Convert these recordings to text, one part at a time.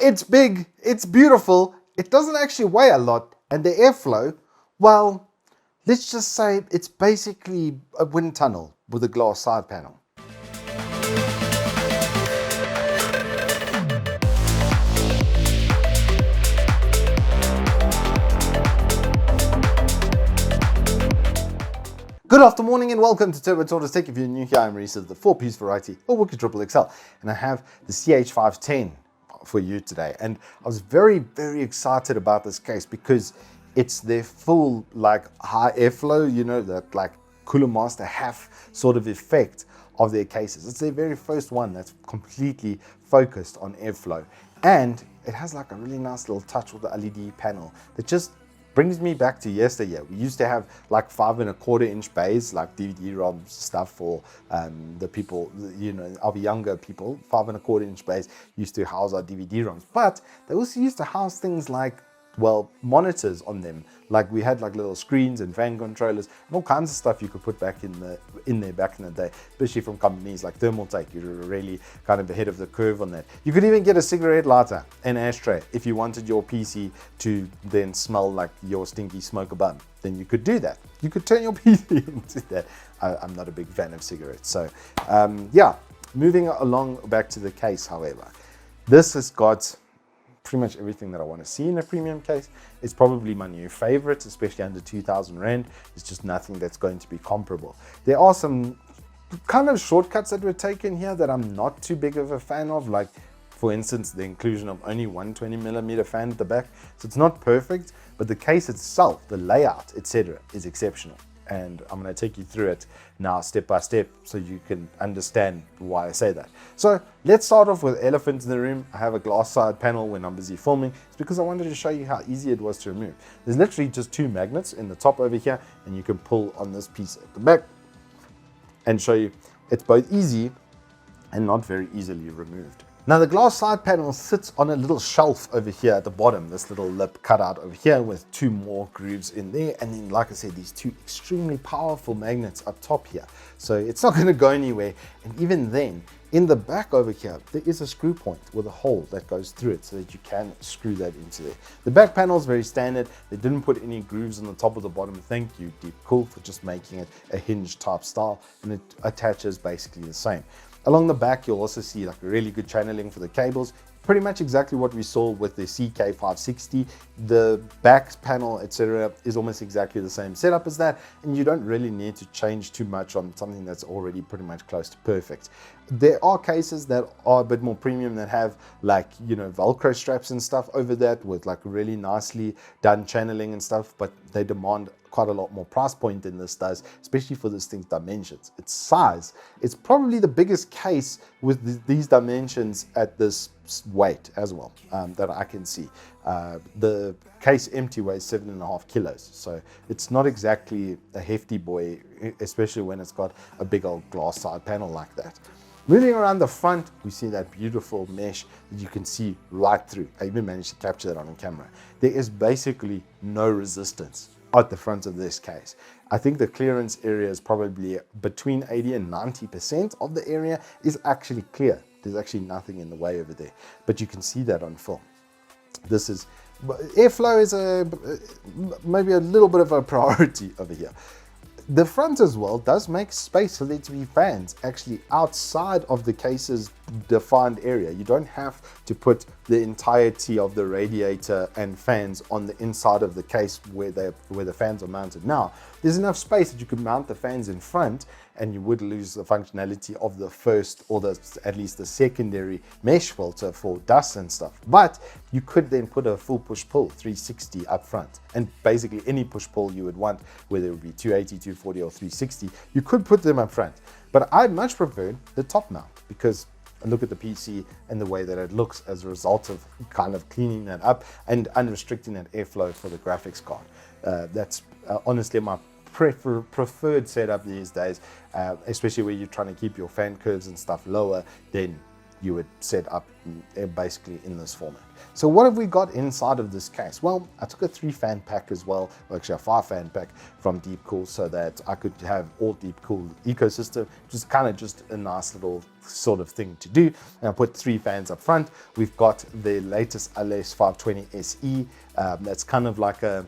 It's big, it's beautiful, it doesn't actually weigh a lot, and the airflow, well, let's just say it's basically a wind tunnel with a glass side panel. Good afternoon and welcome to Turbo Tortoise Tech. If you're new here, I'm Reese of the 4-piece variety or Wooks Triple XL, and I have the CH510 for you today. And I was very excited about this case because it's their full like high airflow, you know, that like Cooler Master half sort of effect of their cases. It's their very first one that's completely focused on airflow, and it has like a really nice little touch with the LED panel that just brings me back to yesteryear. We used to have like 5¼ inch bays, like DVD-ROM stuff for the people, you know, our younger people. 5¼ inch bays used to house our DVD-ROMs, but they also used to house things like, well, monitors on them. Like we had like little screens and fan controllers and all kinds of stuff you could put back in there back in the day, especially from companies like Thermaltake. You were really kind of ahead of the curve on that. You could even get a cigarette lighter and ashtray if you wanted your PC to then smell like your stinky smoker bum. Then you could do that. You could turn your PC into that. I'm not a big fan of cigarettes. So yeah, moving along back to the case, however, this has got pretty much everything that I want to see in a premium case. It's probably my new favorite, especially under 2,000 Rand. There's just nothing that's going to be comparable. There are some kind of shortcuts that were taken here that I'm not too big of a fan of, like for instance the inclusion of only 120mm fan at the back. So it's not perfect, but the case itself, the layout, etc., is exceptional. And I'm going to take you through it now step by step so you can understand why I say that. So let's start off with elephant in the room. I have a glass side panel when I'm busy filming. It's because I wanted to show you how easy it was to remove. There's literally just 2 magnets in the top over here, and you can pull on this piece at the back and show you it's both easy and not very easily removed. Now the glass side panel sits on a little shelf over here at the bottom, this little lip cut out over here with 2 more grooves in there, and then like I said, these 2 extremely powerful magnets up top here. So it's not going to go anywhere, and even then, in the back over here, there is a screw point with a hole that goes through it so that you can screw that into there. The back panel is very standard. They didn't put any grooves on the top or the bottom. Thank you, Deepcool, for just making it a hinge type style, and it attaches basically the same. Along the back, you'll also see like a really good channeling for the cables. Pretty much exactly what we saw with the CK560. The back panel, etc., is almost exactly the same setup as that, and you don't really need to change too much on something that's already pretty much close to perfect. There are cases that are a bit more premium that have like, you know, Velcro straps and stuff over that with like really nicely done channeling and stuff, but they demand quite a lot more price point than this does, especially for distinct dimensions. Its size, it's probably the biggest case with these dimensions at this weight as well that I can see. The case empty weighs 7.5 kilos, so it's not exactly a hefty boy, especially when it's got a big old glass side panel like that. Moving around the front, we see that beautiful mesh that you can see right through. I even managed to capture that on camera. There is basically no resistance at the front of this case. I think the clearance area is probably between 80 and 90% of the area is actually clear. There's actually nothing in the way over there, but you can see that on film. This is, airflow is maybe a little bit of a priority over here. The front as well does make space for there to be fans actually outside of the case's defined area. You don't have to put the entirety of the radiator and fans on the inside of the case where the fans are mounted. Now, there's enough space that you could mount the fans in front, and you would lose the functionality of the first or at least the secondary mesh filter for dust and stuff. But you could then put a full push-pull 360 up front, and basically any push-pull you would want, whether it would be 280, 240 or 360, you could put them up front. But I much prefer the top mount because I look at the PC and the way that it looks as a result of kind of cleaning that up and unrestricting that airflow for the graphics card. That's honestly my preferred setup these days, especially where you're trying to keep your fan curves and stuff lower. Then you would set up basically in this format. So what have we got inside of this case? Well, I took a 3-fan pack as well, or actually a 5-fan pack from Deepcool, so that I could have all Deepcool ecosystem, which is kind of just a nice little sort of thing to do. And I put 3 fans up front. We've got the latest LS520 SE. That's kind of like a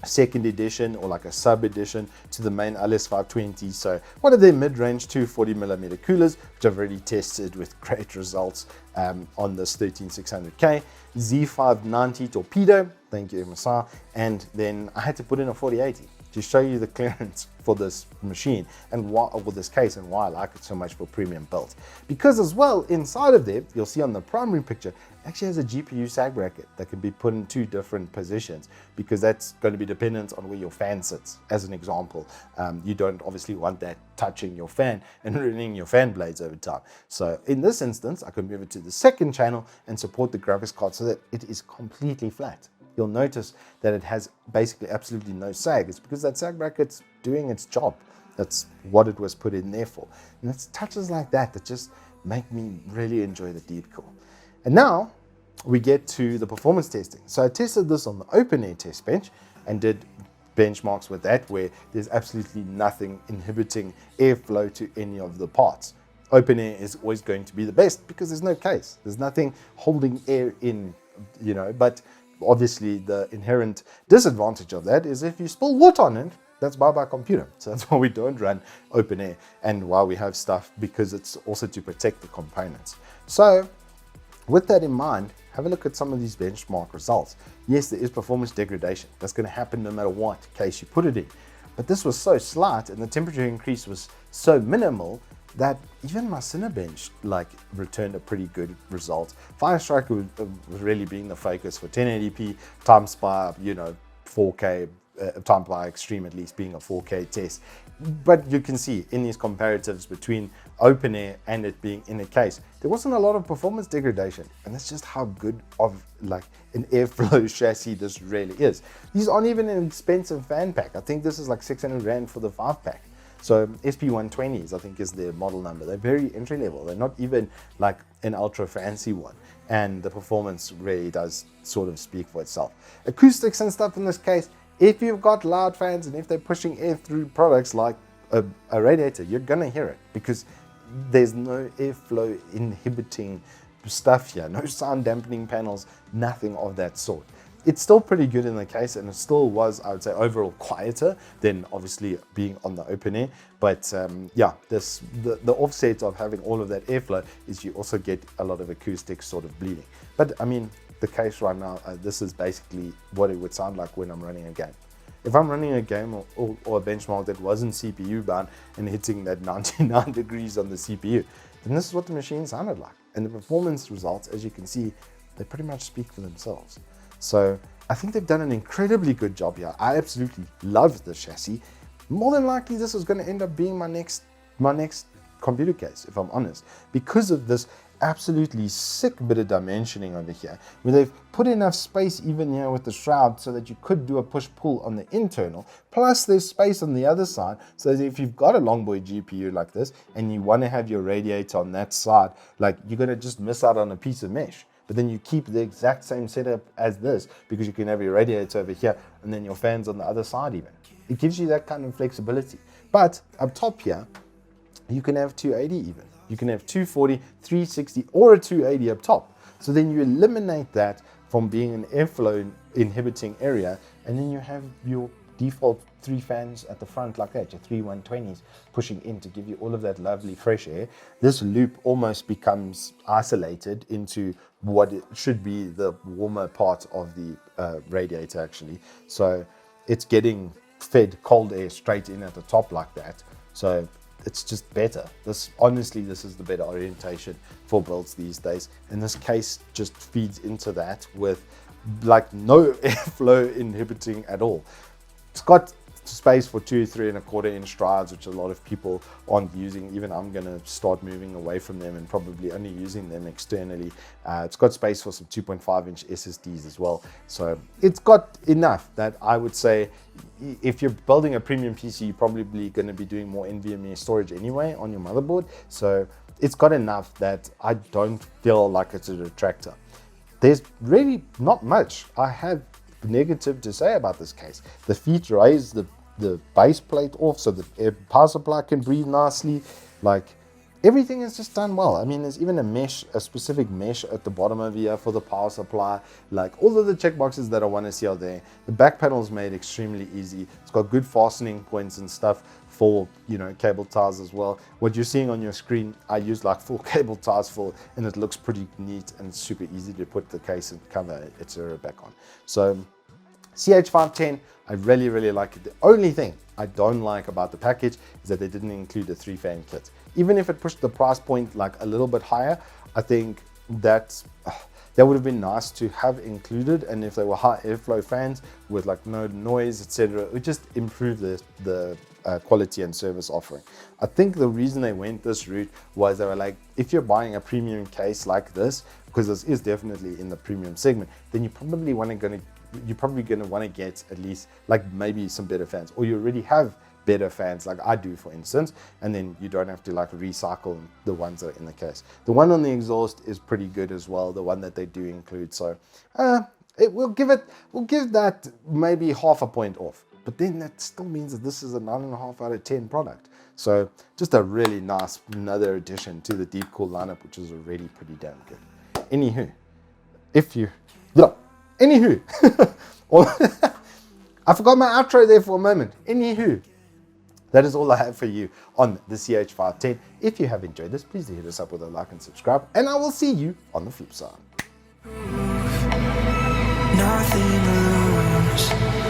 second edition or like a sub edition to the main LS520. So one of their mid-range 240mm coolers, which I've already tested with great results on this 13600K. Z690 Torpedo, thank you MSI. And then I had to put in a 4080 to show you the clearance for this machine and why, or this case, and why I like it so much for premium builds. Because as well, inside of there, you'll see on the primary picture, it actually has a GPU sag bracket that can be put in 2 different positions, because that's going to be dependent on where your fan sits. As an example, you don't obviously want that touching your fan and ruining your fan blades over time. So in this instance, I can move it to the second channel and support the graphics card so that it is completely flat. You'll notice that it has basically absolutely no sag. It's because that sag bracket's doing its job. That's what it was put in there for. And it's touches like that that just make me really enjoy the Deepcool. And now we get to the performance testing. So I tested this on the open air test bench and did benchmarks with that, where there's absolutely nothing inhibiting airflow to any of the parts. Open air is always going to be the best because there's no case. There's nothing holding air in, you know, but obviously the inherent disadvantage of that is if you spill water on it, that's bye-bye computer. So that's why we don't run open air, and why we have stuff, because it's also to protect the components. So with that in mind, have a look at some of these benchmark results. Yes, there is performance degradation. That's going to happen no matter what case you put it in. But this was so slight and the temperature increase was so minimal that even my Cinebench like returned a pretty good result. Firestrike was really being the focus for 1080p times by 4K, times by extreme at least being a 4K test. But you can see in these comparatives between open air and it being in a case, there wasn't a lot of performance degradation, and that's just how good of like an airflow chassis this really is. These aren't even an expensive fan pack. I think this is like 600 Rand for the 5-pack. So SP120s, I think, is their model number. They're very entry level. They're not even like an ultra fancy one. And the performance really does sort of speak for itself. Acoustics and stuff in this case, if you've got loud fans and if they're pushing air through products like a radiator, you're gonna hear it because there's no airflow inhibiting stuff here. No sound dampening panels, nothing of that sort. It's still pretty good in the case, and it still was, I would say, overall quieter than obviously being on the open air. But yeah, the offset of having all of that airflow is you also get a lot of acoustic sort of bleeding. But I mean, the case right now, this is basically what it would sound like when I'm running a game. If I'm running a game or a benchmark that wasn't CPU bound and hitting that 99 degrees on the CPU, then this is what the machine sounded like. And the performance results, as you can see, they pretty much speak for themselves. So I think they've done an incredibly good job here. I absolutely love the chassis. More than likely, this is going to end up being my next computer case, if I'm honest, because of this absolutely sick bit of dimensioning over here, where they've put enough space even here with the shroud so that you could do a push-pull on the internal, plus there's space on the other side, so that if you've got a Longboy GPU like this and you want to have your radiator on that side, like you're going to just miss out on a piece of mesh. But then you keep the exact same setup as this, because you can have your radiator over here and then your fans on the other side even. It gives you that kind of flexibility. But up top here, you can have 280 even. You can have 240, 360, or a 280 up top. So then you eliminate that from being an airflow inhibiting area, and then you have your default 3 fans at the front like that, your 3 120s pushing in to give you all of that lovely fresh air. This loop almost becomes isolated into what it should be the warmer part of the radiator actually. So it's getting fed cold air straight in at the top like that. So it's just better. Honestly, this is the better orientation for builds these days. And this case just feeds into that with like no airflow inhibiting at all. It's got space for 2 3¼ inch drives, which a lot of people aren't using. Even I'm going to start moving away from them and probably only using them externally. It's got space for some 2.5 inch SSDs as well. So it's got enough that I would say if you're building a premium PC, you're probably going to be doing more NVMe storage anyway on your motherboard. So it's got enough that I don't feel like it's a detractor. There's really not much I have negative to say about this case. The feet raise the base plate off so the power supply can breathe nicely. Like, everything is just done well. I mean, there's even a specific mesh at the bottom of here for the power supply. Like, all of the checkboxes that I want to see are there. The back panel is made extremely easy. It's got good fastening points and stuff for, you know, cable ties as well. What you're seeing on your screen, I use like 4 cable ties for, and it looks pretty neat and super easy to put the case and cover, etc. back on. So CH510, I really, really like it. The only thing I don't like about the package is that they didn't include a 3-fan kit. Even if it pushed the price point like a little bit higher, I think that would have been nice to have included. And if they were high airflow fans with like no noise, etc., it would just improve the quality and service offering. I think the reason they went this route was they were like, if you're buying a premium case like this, because this is definitely in the premium segment, then you're probably going to want to get at least like maybe some better fans, or you already have better fans like I do, for instance, and then you don't have to like recycle the ones that are in the case. The one on the exhaust is pretty good as well, the one that they do include. So we'll give that maybe half a point off, but then that still means that this is a 9.5 out of 10 product. So just a really nice another addition to the Deepcool lineup, which is already pretty damn good. Anywho, I forgot my outro there for a moment. Anywho, that is all I have for you on the CH510. If you have enjoyed this, please do hit us up with a like and subscribe, and I will see you on the flip side. Nothing to lose.